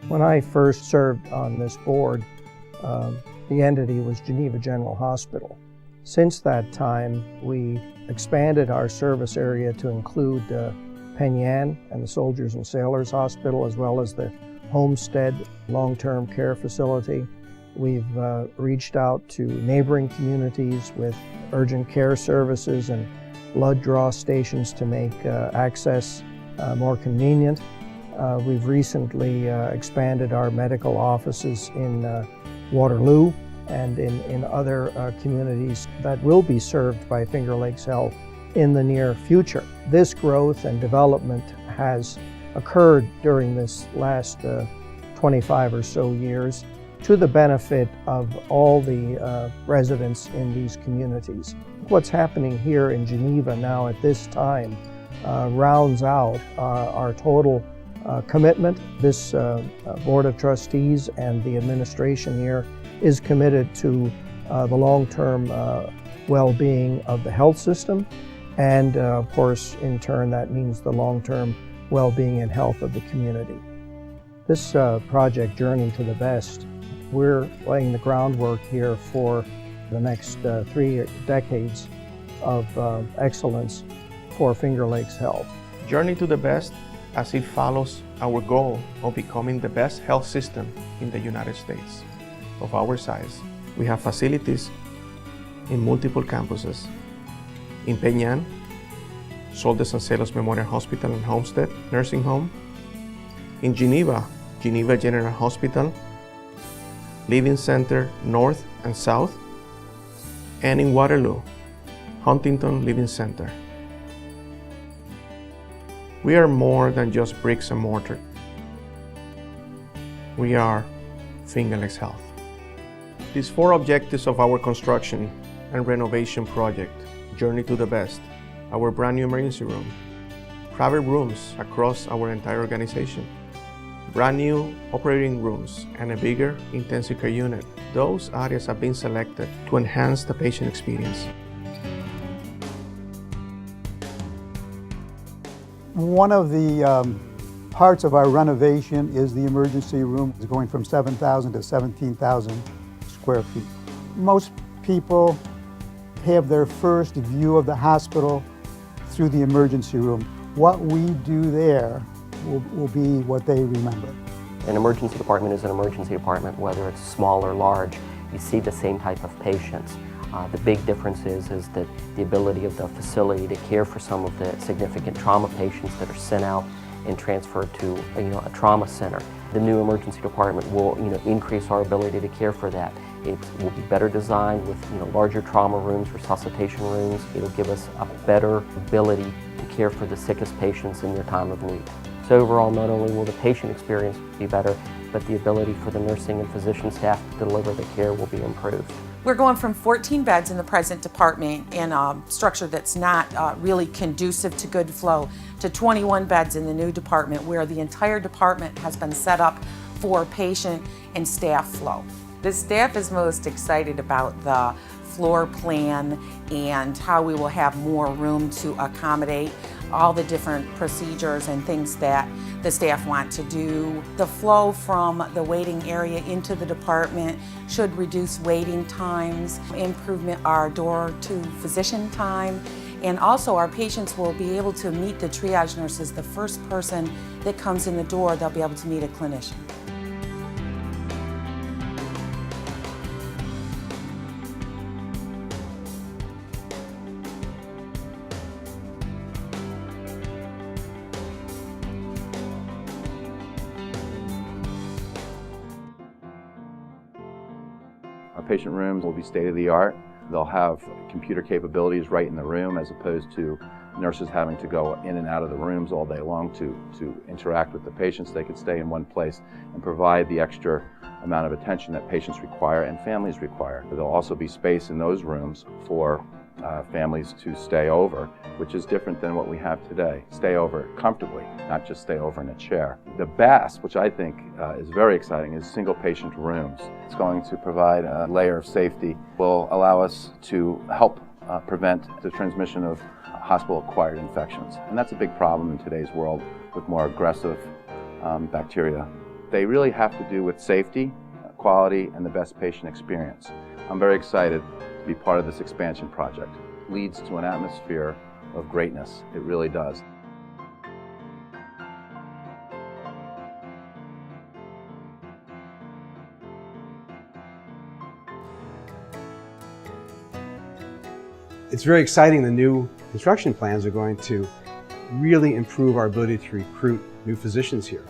When I first served on this board, the entity was Geneva General Hospital. Since that time, we expanded our service area to include Penn Yan and the Soldiers and Sailors Hospital, as well as the Homestead long-term care facility. We've reached out to neighboring communities with urgent care services and blood draw stations to make access more convenient. We've recently expanded our medical offices in Waterloo and in other communities that will be served by Finger Lakes Health in the near future. This growth and development has occurred during this last 25 or so years to the benefit of all the residents in these communities. What's happening here in Geneva now at this time rounds out our total commitment. This Board of Trustees and the administration here is committed to the long-term well-being of the health system, and of course, in turn, that means the long-term well-being and health of the community. This project, Journey to the Best, we're laying the groundwork here for the next 3 decades of excellence for Finger Lakes Health. Journey to the Best, as it follows our goal of becoming the best health system in the United States of our size. We have facilities in multiple campuses. In Penn Yan, Soldiers and Sailors Memorial Hospital and Homestead Nursing Home. In Geneva, Geneva General Hospital, Living Center North and South. And in Waterloo, Huntington Living Center. We are more than just bricks and mortar. We are Finger Lakes Health. These 4 objectives of our construction and renovation project, Journey to the Best, our brand new emergency room, private rooms across our entire organization, brand new operating rooms, and a bigger intensive care unit. Those areas have been selected to enhance the patient experience. One of the parts of our renovation is the emergency room. It's going from 7,000 to 17,000 square feet. Most people have their first view of the hospital through the emergency room. What we do there will be what they remember. An emergency department is an emergency department, whether it's small or large. You see the same type of patients. The big difference is that the ability of the facility to care for some of the significant trauma patients that are sent out and transferred to a trauma center. The new emergency department will increase our ability to care for that. It will be better designed with larger trauma rooms, resuscitation rooms. It'll give us a better ability to care for the sickest patients in their time of need. So overall, not only will the patient experience be better, but the ability for the nursing and physician staff to deliver the care will be improved. We're going from 14 beds in the present department in a structure that's not really conducive to good flow to 21 beds in the new department, where the entire department has been set up for patient and staff flow. The staff is most excited about the floor plan and how we will have more room to accommodate all the different procedures and things that the staff want to do. The flow from the waiting area into the department should reduce waiting times, improvement our door to physician time, and also our patients will be able to meet the triage nurses. The first person that comes in the door, they'll be able to meet a clinician. Our patient rooms will be state-of-the-art. They'll have computer capabilities right in the room, as opposed to nurses having to go in and out of the rooms all day long to interact with the patients. They could stay in one place and provide the extra amount of attention that patients require and families require. There'll also be space in those rooms for families to stay over, which is different than what we have today. Stay over comfortably, not just stay over in a chair. The best, which I think is very exciting, is single patient rooms. It's going to provide a layer of safety, will allow us to help prevent the transmission of hospital-acquired infections. And that's a big problem in today's world with more aggressive bacteria they really have to do with safety, quality, and the best patient experience. I'm very excited to be part of this expansion project. It leads to an atmosphere of greatness. It really does. It's very exciting. The new construction plans are going to really improve our ability to recruit new physicians here.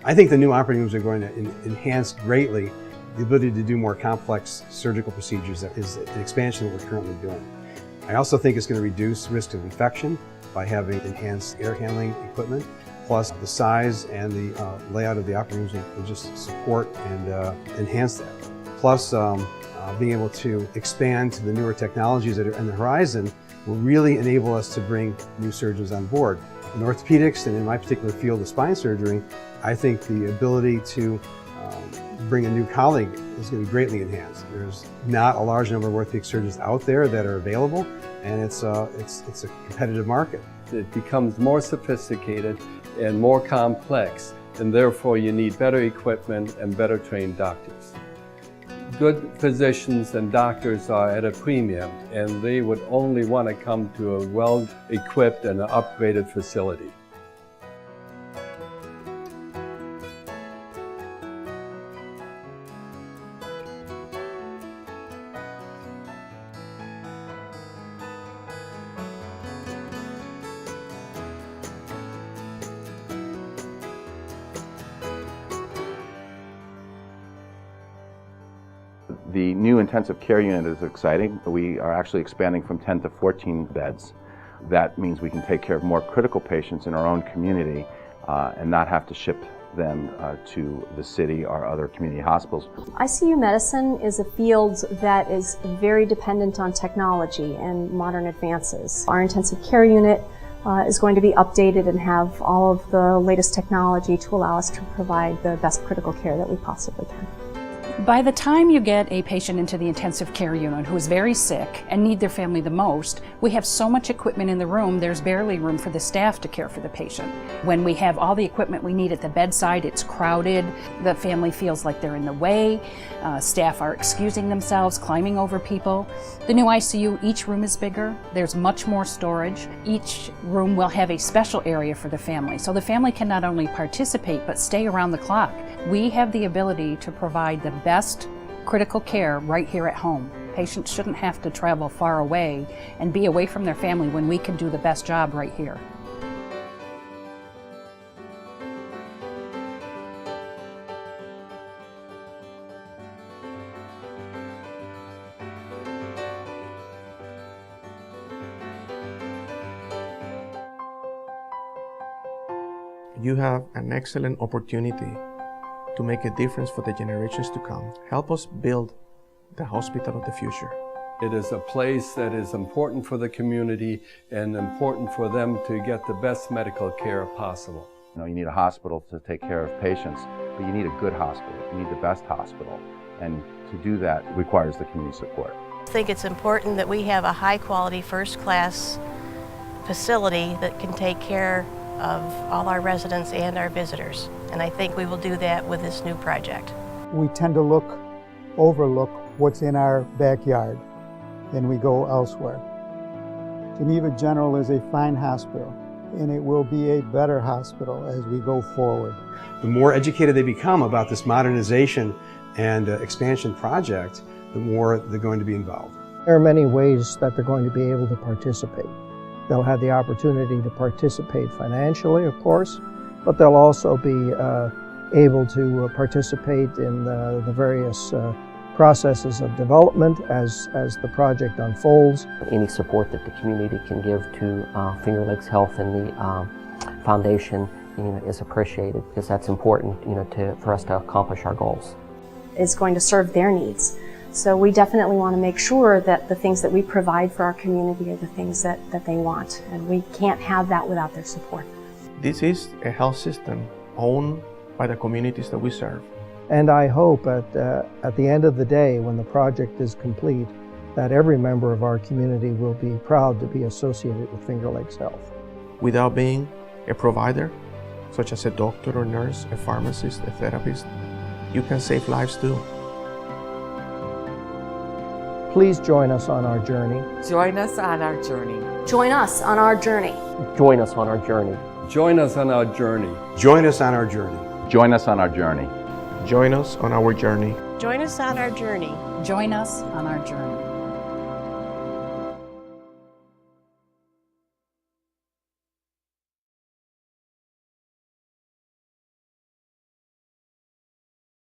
I think the new operating rooms are going to enhance greatly the ability to do more complex surgical procedures. That is an expansion that we're currently doing. I also think it's going to reduce risk of infection by having enhanced air handling equipment, plus the size and the layout of the operating rooms will just support and enhance that. Plus, being able to expand to the newer technologies that are on the horizon will really enable us to bring new surgeons on board. In orthopedics, and in my particular field of spine surgery, I think the ability to bring a new colleague is going to be greatly enhanced. There's not a large number of orthopedic surgeons out there that are available, and it's a competitive market. It becomes more sophisticated and more complex, and therefore you need better equipment and better trained doctors. Good physicians and doctors are at a premium, and they would only want to come to a well-equipped and upgraded facility. The new intensive care unit is exciting. We are actually expanding from 10 to 14 beds. That means we can take care of more critical patients in our own community and not have to ship them to the city or other community hospitals. ICU medicine is a field that is very dependent on technology and modern advances. Our intensive care unit is going to be updated and have all of the latest technology to allow us to provide the best critical care that we possibly can. By the time you get a patient into the intensive care unit who is very sick and need their family the most, we have so much equipment in the room, there's barely room for the staff to care for the patient. When we have all the equipment we need at the bedside, it's crowded, the family feels like they're in the way, staff are excusing themselves, climbing over people. The new ICU, each room is bigger, there's much more storage. Each room will have a special area for the family, so the family can not only participate but stay around the clock. We have the ability to provide the best critical care right here at home. Patients shouldn't have to travel far away and be away from their family when we can do the best job right here. You have an excellent opportunity to make a difference for the generations to come. Help us build the hospital of the future. It is a place that is important for the community and important for them to get the best medical care possible. You need a hospital to take care of patients, but you need a good hospital. You need the best hospital. And to do that requires the community support. I think it's important that we have a high-quality, first-class facility that can take care of all our residents and our visitors. And I think we will do that with this new project. We tend to overlook what's in our backyard, and we go elsewhere. Geneva General is a fine hospital, and it will be a better hospital as we go forward. The more educated they become about this modernization and expansion project, the more they're going to be involved. There are many ways that they're going to be able to participate. They'll have the opportunity to participate financially, of course, but they'll also be able to participate in the various processes of development as the project unfolds. Any support that the community can give to Finger Lakes Health and the foundation is appreciated, because that's important for us to accomplish our goals. It's going to serve their needs. So we definitely want to make sure that the things that we provide for our community are the things that they want, and we can't have that without their support. This is a health system owned by the communities that we serve. And I hope at the end of the day, when the project is complete, that every member of our community will be proud to be associated with Finger Lakes Health. Without being a provider, such as a doctor or nurse, a pharmacist, a therapist, you can save lives too. Please join us on our journey. Join us on our journey. Join us on our journey. Join us on our journey. Join us on our journey. Join us on our journey. Join us on our journey. Join us on our journey. Join us on our journey. Join us on our journey.